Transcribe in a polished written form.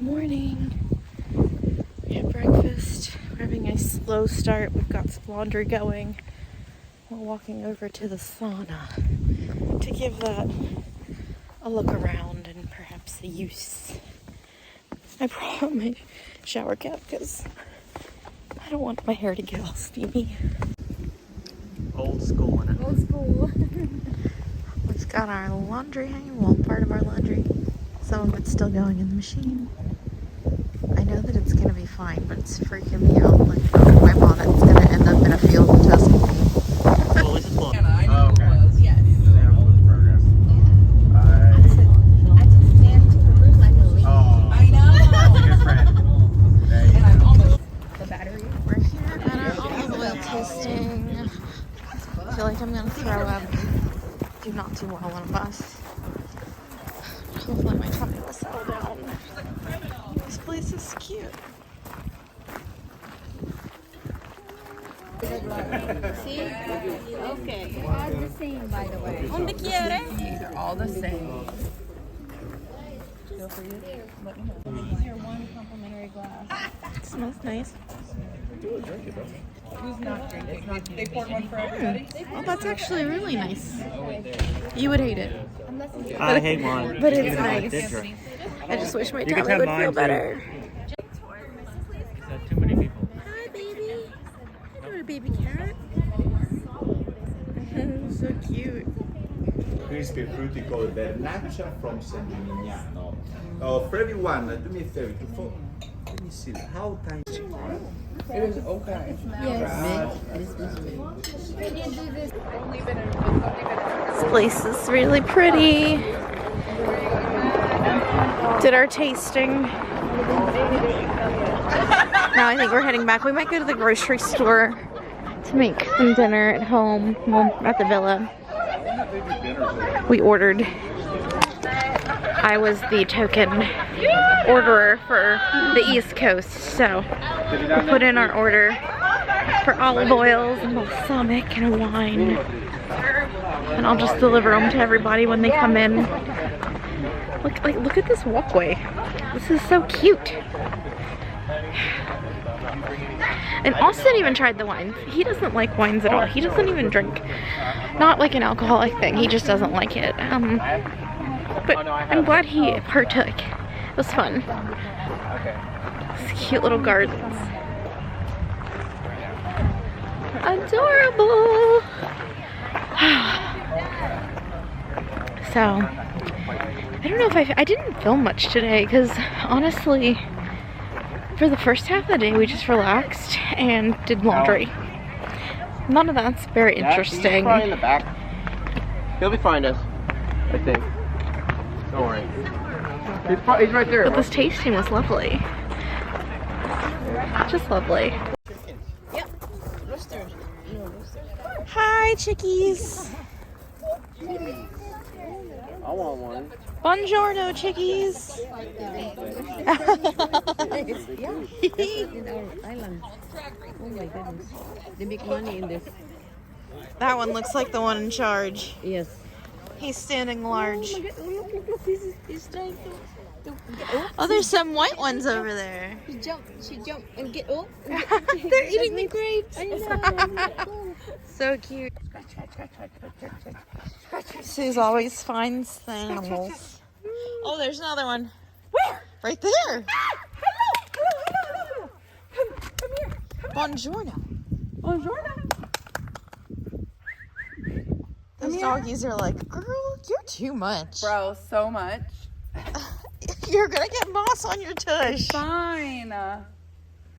Morning. We had breakfast. We're having a slow start. We've got some laundry going. We're walking over to the sauna to give that a look around and perhaps a use. I brought my shower cap because I don't want my hair to get all steamy. Old school in it. Old school. We've got our laundry hanging, well, part of our laundry. Some of it's still going in the machine. I know that it's gonna be fine, but it's freaking me out. Like, my bonnet's gonna end up in a field in Tuscany. Well, at least it's full. I knew it was, yes. I just stand to the room like a leaf. I know. Good friend. And I'm almost the battery. We're here at our olive oil tasting. I feel like I'm gonna throw up. Do not do well on a bus. Hopefully my tummy will settle down. This place is cute. See? Okay. All the same, by the way. ¿Dónde quiere? These are all the same. Feel for you. Let me know. Here's your one complimentary glass. It smells nice. Who's not drinking? They poured one for everybody? Oh, that's actually really nice. You would hate it. I hate mine. But it's Even though I nice. did drink. I just wish my You can tummy have would mine, feel too. better. Is that too many people? Hi, baby. Hi, little baby carrot. So cute. Crispy fruity called Vernaccia from San Gimignano. For everyone, do me a favor. Let me see. How tiny? It was okay. Yes. This place is really pretty. Did our tasting. Now I think we're heading back. We might go to the grocery store to make some dinner at home, well, at the villa. We ordered. I was the token orderer for the East Coast, so we put in our order for olive oils and balsamic and wine. And I'll just deliver them to everybody when they come in. Look at this walkway. This is so cute. And Austin even tried the wines. He doesn't like wines at all. He doesn't even drink. Not like an alcoholic thing. He just doesn't like it. But I'm glad he partook. It was fun. These cute little gardens. Adorable. So, I don't know if I didn't film much today because honestly, for the first half of the day we just relaxed and did laundry. None of that's very interesting. He's probably in the back. He'll be fine, us. I think. Don't worry. He's right there. But this tasting was lovely. Just lovely. Yep. Roosters. No, roosters. Hi, chickies. I want one. Buongiorno, chickies. In our island. Oh my goodness. They make money in this. That one looks like the one in charge. Yes. He's standing large. Oh my god. Oh, look. He's trying to get up. Oh, there's some white ones over there. She jumped and get up. They're eating the grapes. I know. So cute. Suze always finds the animals. Oh, there's another one. Where? Right there. Hello. Come here. Buongiorno. Buongiorno. Those doggies are like, girl, you're too much. Bro, so much. You're gonna get moss on your tush. Fine.